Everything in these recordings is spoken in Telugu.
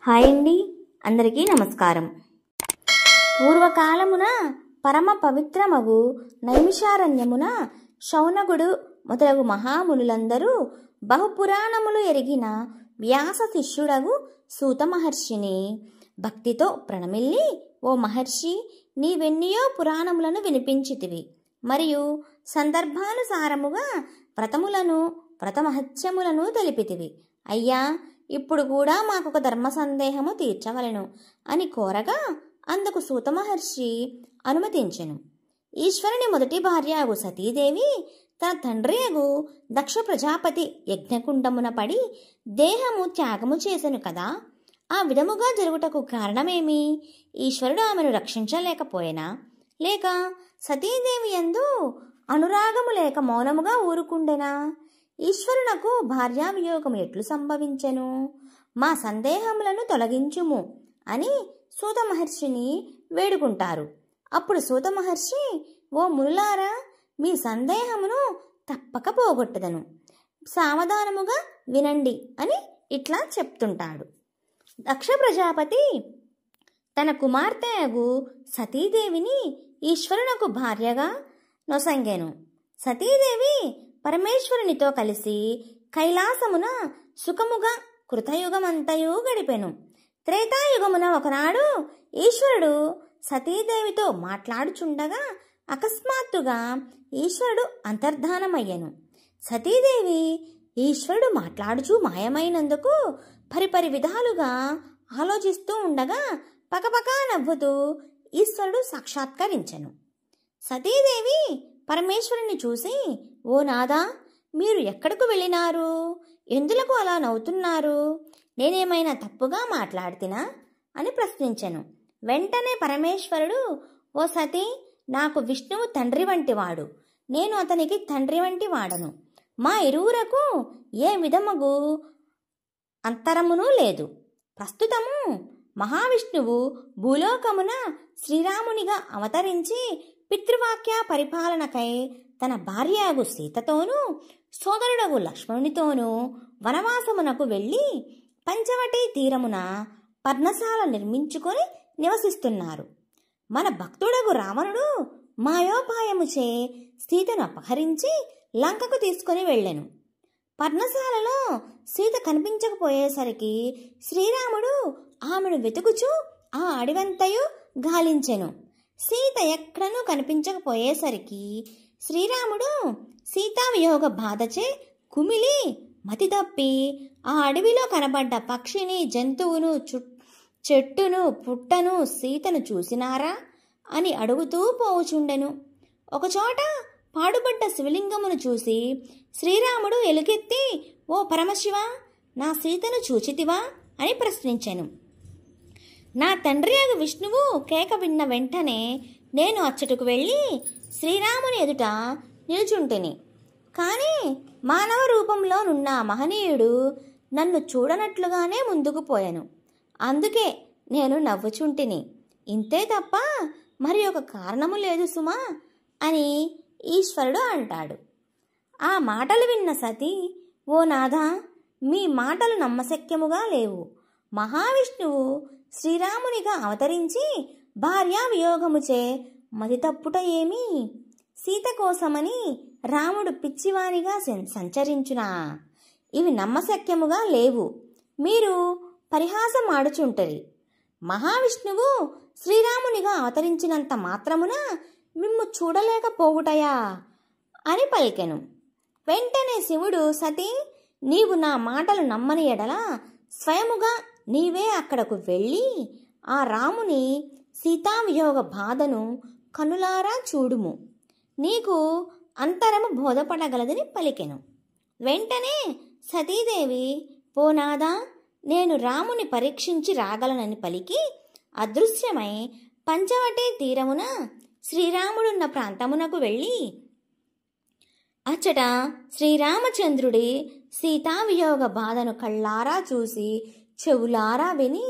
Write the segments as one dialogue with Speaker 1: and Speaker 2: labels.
Speaker 1: హాయ్ అండి, అందరికీ నమస్కారం. పూర్వకాలమున పరమ పవిత్రమగు నైమిషారణ్యమున శౌనకుడు మొదలగు మహామునులందరూ బహుపురాణములు ఎరిగిన వ్యాస శిష్యుడగు సూత మహర్షిని భక్తితో ప్రణమిల్లి, ఓ మహర్షి, నీవెన్నియో పురాణములను వినిపించితివి మరియు సందర్భానుసారముగా వ్రతములను వ్రతమహత్యములను తెలిపితివి. అయ్యా, ఇప్పుడు కూడా మాకొక ధర్మ సందేహము తీర్చవలెను అని కోరగా అందుకు సూత మహర్షి అనుమతించెను. ఈశ్వరుని మొదటి భార్యగు సతీదేవి తన తండ్రి అగు దక్ష ప్రజాపతి యజ్ఞకుండమున పడి దేహము త్యాగము చేసెను కదా. ఆ విధముగా జరుగుటకు కారణమేమి? ఈశ్వరుడు ఆమెను రక్షించలేకపోయినా, లేక సతీదేవి యందు అనురాగము లేక మౌనముగా ఊరుకుండెనా? ఈశ్వరునకు భార్యావియోగము ఎట్లు సంభవించెను? మా సందేహములను తొలగించుము అని సూత మహర్షిని వేడుకుంటారు. అప్పుడు సూత మహర్షి, ఓ మునులారా, మీ సందేహమును తప్పక పోగొట్టదను, సావధానముగా వినండి అని ఇట్లా చెప్తుంటాడు. దక్ష ప్రజాపతి తన కుమార్తె అగు సతీదేవిని ఈశ్వరునకు భార్యగా నొసంగెను. సతీదేవి పరమేశ్వరునితో కలిసి కైలాసమున సుఖముగా కృతయుగమంతయు గడిపెను. త్రేతాయుగమున ఒకనాడు ఈశ్వరుడు సతీదేవితో మాట్లాడుచుండగా అకస్మాత్తుగా ఈశ్వరుడు అంతర్ధానమయ్యెను. సతీదేవి ఈశ్వరుడు మాట్లాడుచూ మాయమైనందుకు పరిపరి విధాలుగా ఆలోచిస్తూ ఉండగా పకపకా నవ్వుతూ ఈశ్వరుడు సాక్షాత్కరించెను. సతీదేవి పరమేశ్వరుని చూసి, ఓ నాదా, మీరు ఎక్కడకు వెళ్ళినారు? ఎందులకు అలా నవ్వుతున్నారు? నేనేమైనా తప్పుగా మాట్లాడుతినా అని ప్రశ్నించెను. వెంటనే పరమేశ్వరుడు, ఓ సతీ, నాకు విష్ణువు తండ్రి వంటివాడు, నేను అతనికి తండ్రి వంటి వాడను. మా ఇరువురకు ఏ విధముగు అంతరమును లేదు. ప్రస్తుతము మహావిష్ణువు భూలోకమున శ్రీరామునిగా అవతరించి పితృవాక్య పరిపాలనకై తన భార్యగు సీతతోనూ సోదరుడగు లక్ష్మణునితోనూ వనవాసమునకు వెళ్ళి పంచవటి తీరమున పర్ణశాల నిర్మించుకొని నివసిస్తున్నారు. మన భక్తుడగు రావణుడు మాయోపాయముచే సీతను అపహరించి లంకకు తీసుకొని వెళ్ళెను. పర్ణశాలలో సీత కనిపించకపోయేసరికి శ్రీరాముడు ఆమెను వెతుకుచూ ఆ అడివంతయు గాలించెను. సీత ఎక్కడనూ కనిపించకపోయేసరికి శ్రీరాముడు సీతావియోగ బాధచే కుమిలి మతి తప్పి ఆ అడవిలో కనబడ్డ పక్షిని, జంతువును, చెట్టును, పుట్టను, సీతను చూసినారా అని అడుగుతూ పోవుచుండెను. ఒకచోట పాడుబడ్డ శివలింగమును చూసి శ్రీరాముడు ఎలుగెత్తి, ఓ పరమశివ, నా సీతను చూచితివా అని ప్రశ్నించెను. నా తండ్రి అగు విష్ణువు కేక విన్న వెంటనే నేను అచ్చటకు వెళ్ళి శ్రీరాముని ఎదుట నిలుచుంటిని. కానీ మానవ రూపంలోనున్న మహనీయుడు నన్ను చూడనట్లుగానే ముందుకు పోయాను. అందుకే నేను నవ్వుచుంటిని. ఇంతే తప్ప మరి ఒక కారణము లేదు సుమా అని ఈశ్వరుడు అంటాడు. ఆ మాటలు విన్న సతీ, ఓ నాథా, మీ మాటలు నమ్మశక్యముగా లేవు. మహావిష్ణువు శ్రీరామునిగా అవతరించి భార్యా వియోగముచే మతి తప్పుట ఏమి? సీత కోసమని రాముడు పిచ్చివానిగా సంచరించునా? ఇవి నమ్మశక్యముగా లేవు. మీరు పరిహాసం ఆడుచుంటరి. మహావిష్ణువు శ్రీరామునిగా అవతరించినంత మాత్రమున మిమ్ము చూడలేకపోవుటయా అని పలికెను. వెంటనే శివుడు, సతీ, నీవు నా మాటలు నమ్మని ఎడల స్వయముగా నీవే అక్కడకు వెళ్ళి ఆ రాముని సీతావియోగ బాధను కనులారా చూడుము, నీకు అంతరము బోధపడగలదని పలికెను. వెంటనే సతీదేవి, పోనాదా, నేను రాముని పరీక్షించి రాగలనని పలికి అదృశ్యమై పంచవటి తీరమున శ్రీరాముడున్న ప్రాంతమునకు వెళ్ళి అచ్చట శ్రీరామచంద్రుడి సీతావియోగ బాధను కళ్ళారా చూసి చెవులారా విని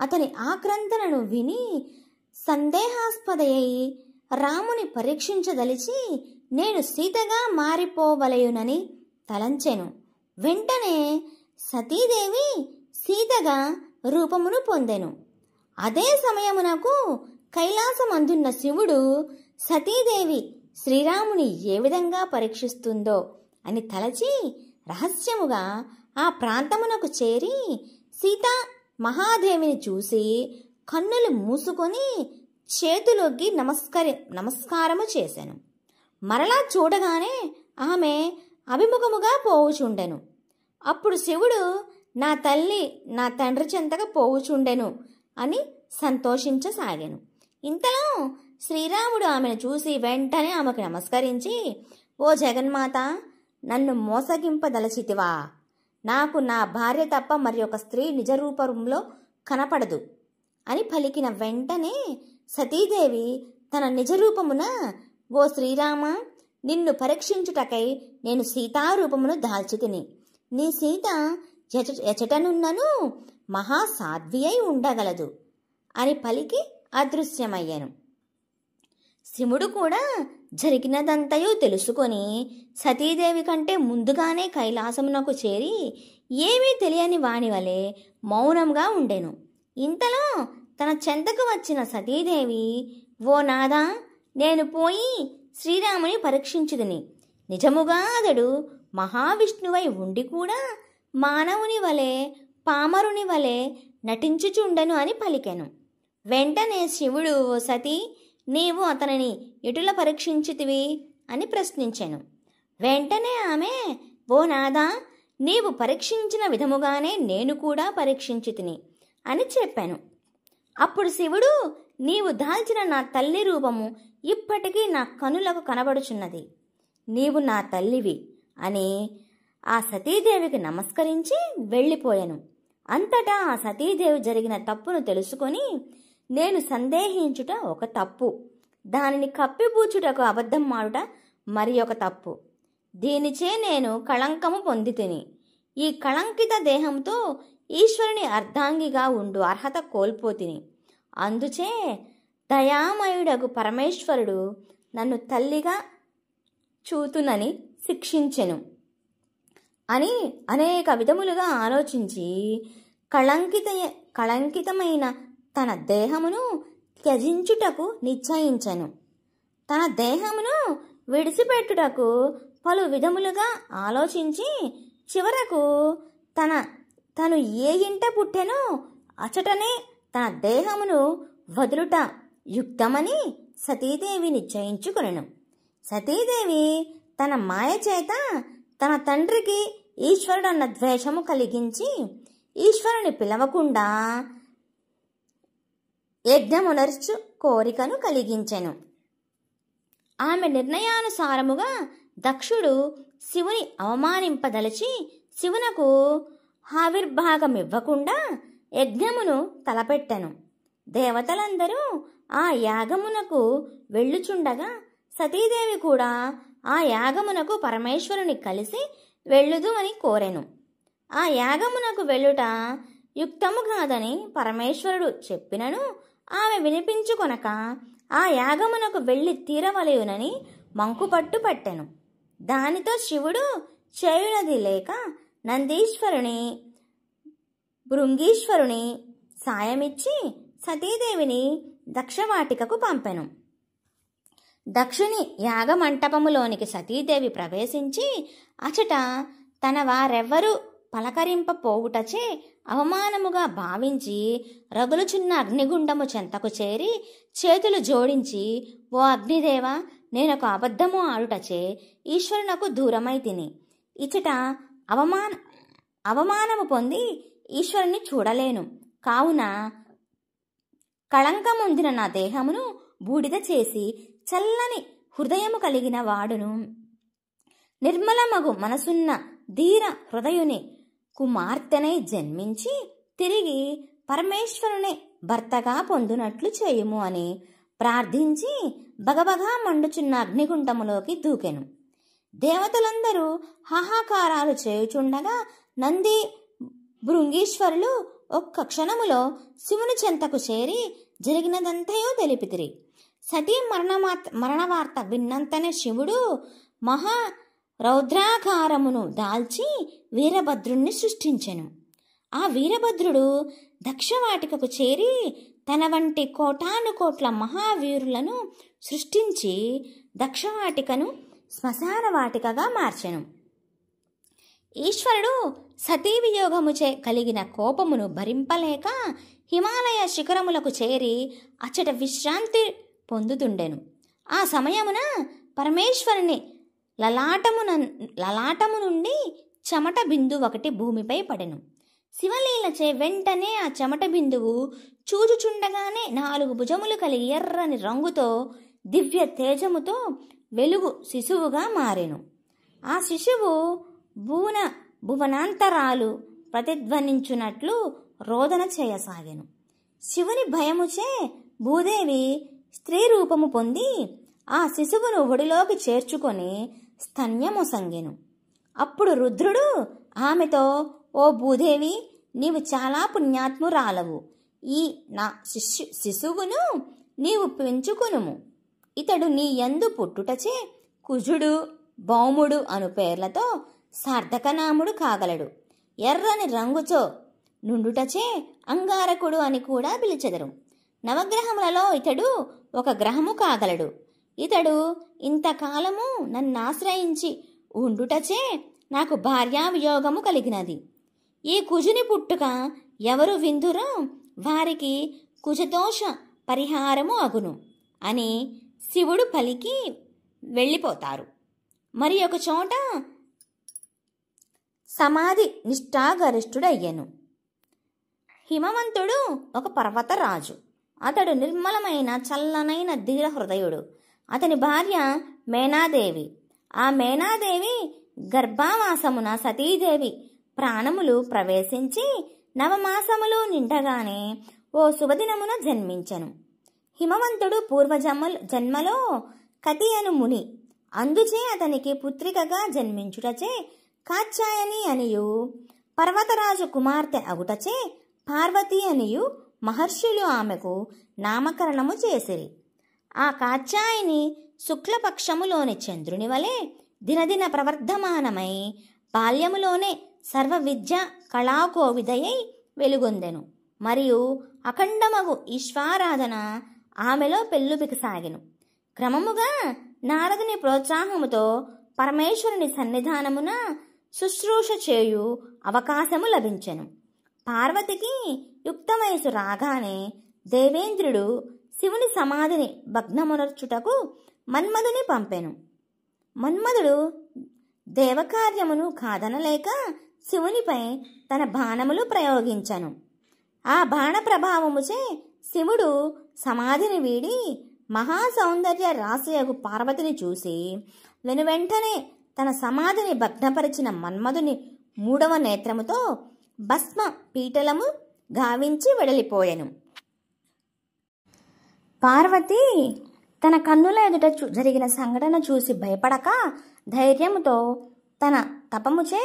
Speaker 1: అతని ఆక్రందనను విని సందేహాస్పదయ్యి రాముని పరీక్షించదలిచి నేను సీతగా మారిపోవలయునని తలంచెను. వెంటనే సతీదేవి సీతగా రూపమును పొందెను. అదే సమయమునకు కైలాసమందున్న శివుడు సతీదేవి శ్రీరాముని ఏ విధంగా పరీక్షిస్తుందో అని తలచి రహస్యముగా ఆ ప్రాంతమునకు చేరి సీతా మహాదేవిని చూసి కన్నులు మూసుకొని చేతులొగ్గి నమస్కారము చేశాను. మరలా చూడగానే ఆమె అభిముఖముగా పోవుచుండెను. అప్పుడు శివుడు నా తల్లి నా తండ్రి చెంతగా పోవుచుండెను అని సంతోషించసాగాను. ఇంతలో శ్రీరాముడు ఆమెను చూసి వెంటనే ఆమెకు నమస్కరించి, ఓ జగన్మాత, నన్ను మోసగింపదలచితివా? నాకు నా భార్య తప్ప మరి ఒక స్త్రీ నిజరూపంలో కనపడదు అని పలికిన వెంటనే సతీదేవి తన నిజరూపమున, ఓ శ్రీరామ, నిన్ను పరీక్షించుటకై నేను సీతారూపమును దాల్చితిని. నీ సీత ఎచటనున్నను మహాసాధ్వి అయి ఉండగలదు అని పలికి అదృశ్యమయ్యాను. శివుడు కూడా జరిగినదంతయు తెలుసుకొని సతీదేవి కంటే ముందుగానే కైలాసమునకు చేరి ఏమీ తెలియని వాని వలె మౌనంగా ఉండెను. ఇంతలో తన చెంతకు వచ్చిన సతీదేవి, ఓ నాదా, నేను పోయి శ్రీరాముని పరీక్షించుదిని. నిజముగా అతడు మహావిష్ణువై ఉండి కూడా మానవుని వలె పామరుని వలె నటించుచుండెను అని పలికెను. వెంటనే శివుడు, ఓ సతీ, నీవు అతనిని ఎటుల పరీక్షించితివి అని ప్రశ్నించెను. వెంటనే ఆమె, ఓ నాదా, నీవు పరీక్షించిన విధముగానే నేను కూడా పరీక్షించితిని అని చెప్పాను. అప్పుడు శివుడు, నీవు దాల్చిన నా తల్లి రూపము ఇప్పటికీ నా కనులకు కనబడుచున్నది. నీవు నా తల్లివి అని ఆ సతీదేవికి నమస్కరించి వెళ్ళిపోయాను. అంతటా ఆ సతీదేవి జరిగిన తప్పును తెలుసుకొని, నేను సందేహించుట ఒక తప్పు, దానిని కప్పిపూచుటకు అబద్ధం మాడుట మరి ఒక తప్పు. దీనిచే నేను కళంకము పొందితిని. ఈ కళంకిత దేహంతో ఈశ్వరుని అర్ధాంగిగా ఉండు అర్హత కోల్పోతిని. అందుచే దయామయుడగు పరమేశ్వరుడు నన్ను తల్లిగా చూతునని శిక్షించెను అని అనేక విధములుగా ఆలోచించి కళంకితమైన తన దేహమును త్యజించుటకు నిశ్చయించెను. తన దేహమును విడిచిపెట్టుటకు పలు విధములుగా ఆలోచించి చివరకు తను ఏ ఇంట పుట్టెనో అచటనే తన దేహమును వదులుట యుక్తమని సతీదేవి నిశ్చయించుకొనెను. సతీదేవి తన మాయ చేత తన తండ్రికి ఈశ్వరుడన్న ద్వేషము కలిగించి ఈశ్వరుని పిలవకుండా యజ్ఞమునర్చు కోరికను కలిగించెను. ఆమె నిర్ణయానుసారముగా దక్షుడు శివుని అవమానింపదలచి శివునకు ఆవిర్భాగమివ్వకుండా యజ్ఞమును తలపెట్టెను. దేవతలందరూ ఆ యాగమునకు వెళ్ళుచుండగా సతీదేవి కూడా ఆ యాగమునకు పరమేశ్వరుని కలిసి వెళ్ళుదు అని కోరెను. ఆ యాగమునకు వెళ్ళుట యుక్తము కాదని పరమేశ్వరుడు చెప్పినను ఆమె వినిపించుకొనక ఆ యాగమునకు వెళ్ళి తీరవలయునని మంకుపట్టు పట్టెను. దానితో శివుడు చేయునది లేక నందీశ్వరుని భృంగీశ్వరుని సాయమిచ్చి సతీదేవిని దక్షవాటికకు పంపెను. దక్షుని యాగమంటపములోనికి సతీదేవి ప్రవేశించి అచట తన వారెవ్వరూ పలకరింపపోవుటచే అవమానముగా భావించి రగులుచున్న అగ్నిగుండము చెంతకు చేరి చేతులు జోడించి, ఓ అగ్నిదేవా, నేనొక అబద్ధము ఆడుటచే ఈశ్వరునకు దూరమై తిని ఇచట అవమానము పొంది ఈశ్వరుని చూడలేను. కావున కళంకముందిన నా దేహమును బూడిద చేసి చల్లని హృదయము కలిగిన వాడును నిర్మలమగు మనసున్న ధీర హృదయుని కుమార్తెనై జన్మించి తిరిగి పరమేశ్వరుని భర్తగా పొందునట్లు చేయుము అని ప్రార్థించి బగబగా మండుచున్న అగ్నిగుండములోకి దూకెను. దేవతలందరూ హాహాకారాలు చేయుచుండగా నంది భృంగీశ్వరులు ఒక్క క్షణములో శివుని చెంతకు చేరి జరిగినదంతయో తెలిపితిరి. సతీ మరణవార్త విన్నంతనే శివుడు మహా రౌద్రాకారమును దాల్చి వీరభద్రుణ్ణి సృష్టించెను. ఆ వీరభద్రుడు దక్షవాటికకు చేరి తన వంటి కోటానుకోట్ల మహావీరులను సృష్టించి దక్షవాటికను శ్మశాన వాటికగా మార్చెను. ఈశ్వరుడు సతీవియోగముచే కలిగిన కోపమును భరింపలేక హిమాలయ శిఖరములకు చేరి అచ్చట విశ్రాంతి పొందుతుండెను. ఆ సమయమున పరమేశ్వరుని లలాటము నుండి చెమట బిందువు ఒకటి భూమిపై పడెను. శివలీలచే వెంటనే ఆ చెమట బిందువు చూచుచుండగానే 4 భుజములు కలిగి ఎర్రని రంగుతో దివ్య తేజముతో వెలుగు శిశువుగా మారెను. ఆ శిశువు భువనాంతరాలు ప్రతిధ్వనించున్నట్లు రోదన చేయసాగెను. శివుని భయముచే భూదేవి స్త్రీ రూపము పొంది ఆ శిశువును ఒడిలోకి చేర్చుకొని స్తన్యమొసంగెను. అప్పుడు రుద్రుడు ఆమెతో, ఓ భూదేవి, నీవు చాలా పుణ్యాత్మురాలవు. ఈ నా శిశువును నీవు పెంచుకునుము. ఇతడు నీ యందు పుట్టుటచే కుజుడు, భౌముడు అను పేర్లతో సార్థకనాముడు కాగలడు. ఎర్రని రంగుతో నుండుటచే అంగారకుడు అని కూడా పిలిచెదరు. నవగ్రహములలో ఇతడు ఒక గ్రహము కాగలడు. ఇతడు ఇంతకాలము నన్నాశ్రయించి ఉండుటచే నాకు భార్యావియోగము కలిగినది. ఈ కుజుని పుట్టుక ఎవరు విందురో వారికి కుజదోష పరిహారము అగును అని శివుడు పలికి వెళ్ళిపోతారు. మరి ఒక చోట సమాధి నిష్ఠాగరిష్ఠుడయ్యను. హిమవంతుడు ఒక పర్వతరాజు. అతడు నిర్మలమైన చల్లనైన ధీర హృదయుడు. అతని భార్య మేనాదేవి. ఆ మేనాదేవి గర్భావాసమున సతీదేవి ప్రాణములు ప్రవేశించి 9 మాసములు నిండగానే ఓ శుభదినమున జన్మించెను. హిమవంతుడు జన్మలో కతి అను ముని. అందుచే అతనికి పుత్రికగా జన్మించుటచే కాత్యాయని అనియు, పర్వతరాజు కుమార్తె అగుటచే పార్వతి అనియు మహర్షులు ఆమెకు నామకరణము చేసిరి. ఆ కాత్యాయని శుక్లపక్షములోని చంద్రుని వలె దినదిన ప్రవర్ధమానమై బాల్యములోనే సర్వ విద్య కళాకోవిదయై వెలుగొందెను. మరియు అఖండమగు ఈశ్వరాధన ఆమెలో పెళ్ళుబికసాగెను. క్రమముగా నారదుని ప్రోత్సాహముతో పరమేశ్వరుని సన్నిధానమున శుశ్రూష చేయు అవకాశము లభించెను. పార్వతికి యుక్త వయసు రాగానే దేవేంద్రుడు శివుని సమాధిని భగ్నమునర్చుటకు మన్మధుని పంపెను. మన్మధుడు దేవకార్యమును కాదనలేక శివునిపై తన బాణములు ప్రయోగించెను. ఆ బాణ ప్రభావముచే శివుడు సమాధిని వీడి మహాసౌందర్య రాశియగు పార్వతిని చూసి వెనువెంటనే తన సమాధిని భగ్నపరిచిన మన్మధుని 3వ నేత్రముతో భస్మ పీటలము గావించి వెడలిపోయెను. పార్వతి తన కన్నుల ఎదుట జరిగిన సంఘటన చూసి భయపడక ధైర్యముతో తన తపముచే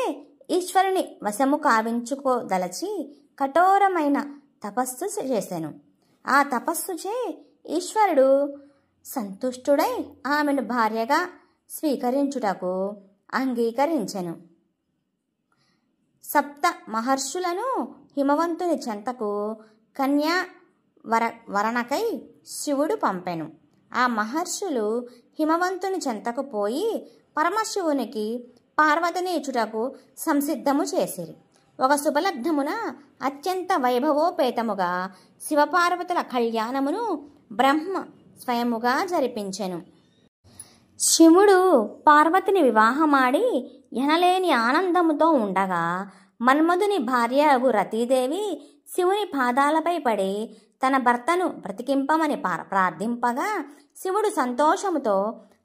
Speaker 1: ఈశ్వరుని వశము కావించుకోదలచి కఠోరమైన తపస్సు చేసెను. ఆ తపస్సుచే ఈశ్వరుడు సంతుష్టుడై ఆమెను భార్యగా స్వీకరించుటకు అంగీకరించెను. 7 మహర్షులను హిమవంతుని చెంతకు కన్యా వరణకై శివుడు పంపెను. ఆ మహర్షులు హిమవంతుని చెంతకు పోయి పరమశివునికి పార్వతిని ఇచ్చుటకు సంసిద్ధము చేసిరి. ఒక శుభలగ్నమున అత్యంత వైభవోపేతముగా శివపార్వతుల కళ్యాణమును బ్రహ్మ స్వయముగా జరిపించెను. శివుడు పార్వతిని వివాహమాడి ఎనలేని ఆనందముతో ఉండగా మన్మధుని భార్య అగు రతీదేవి శివుని పాదాలపై పడి తన భర్తను బ్రతికింపమని ప్రార్థింపగా శివుడు సంతోషముతో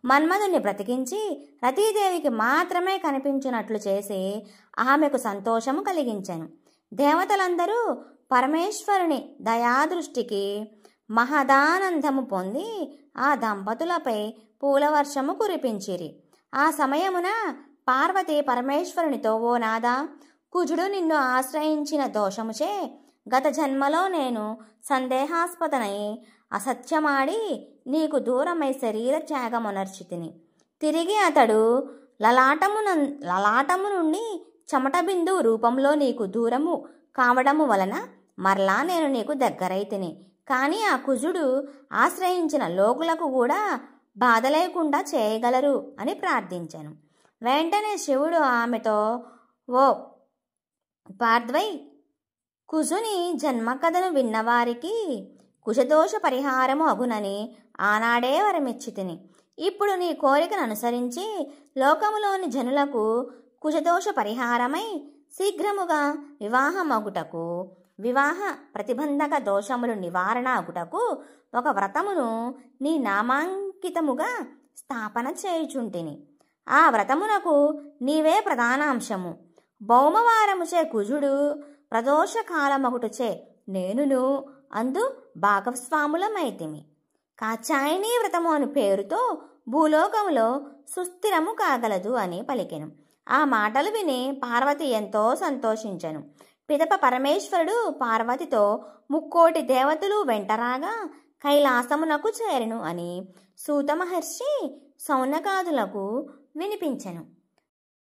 Speaker 1: మన్మధుని బ్రతికించి రతీదేవికి మాత్రమే కనిపించినట్లు చేసి ఆమెకు సంతోషము కలిగించెను. దేవతలందరూ పరమేశ్వరుని దయాదృష్టికి మహదానందము పొంది ఆ దంపతులపై పూలవర్షము కురిపించిరి. ఆ సమయమున పార్వతి పరమేశ్వరునితో, ఓ నాదా, కుజుడు నిన్ను ఆశ్రయించిన దోషముచే గత జన్మలో నేను సందేహాస్పదనై అసత్యమాడి నీకు దూరమై శరీర త్యాగమునర్చితిని. తిరిగి అతడు లలాటము నుండి చెమట బిందువు రూపంలో నీకు దూరము కావడము వలన మరలా నేను నీకు దగ్గరైతిని. కానీ ఆ కుజుడు ఆశ్రయించిన లోకులకు కూడా బాధ లేకుండా చేయగలరు అని ప్రార్థించాను. వెంటనే శివుడు ఆమెతో, ఓ పార్థ్వై, కుజుని జన్మకథను విన్నవారికి కుశదోష పరిహారము అగునని ఆనాడే వరమిచ్చితిని. ఇప్పుడు నీ కోరికను అనుసరించి లోకములోని జనులకు కుశదోష పరిహారమై శీఘ్రముగా వివాహమగుటకు, వివాహ ప్రతిబంధక దోషములు నివారణ అగుటకు ఒక వ్రతమును నీ నామాంకితముగా స్థాపన చేయుచుంటిని. ఆ వ్రతమునకు నీవే ప్రధానాంశము. భౌమవారముచే కుజుడు, ప్రదోషకాలమగుటచే నేనును అందు భాగస్వాములమైతిమి. కాచాయిని వ్రతము అని పేరుతో భూలోకములో సుస్థిరము కాగలదు అని పలికెను. ఆ మాటలు విని పార్వతి ఎంతో సంతోషించెను. పిదప పరమేశ్వరుడు పార్వతితో 3,000,000 దేవతలు వెంటరాగా కైలాసమునకు చేరెను అని సూత మహర్షి శౌనకాదులకు వినిపించెను.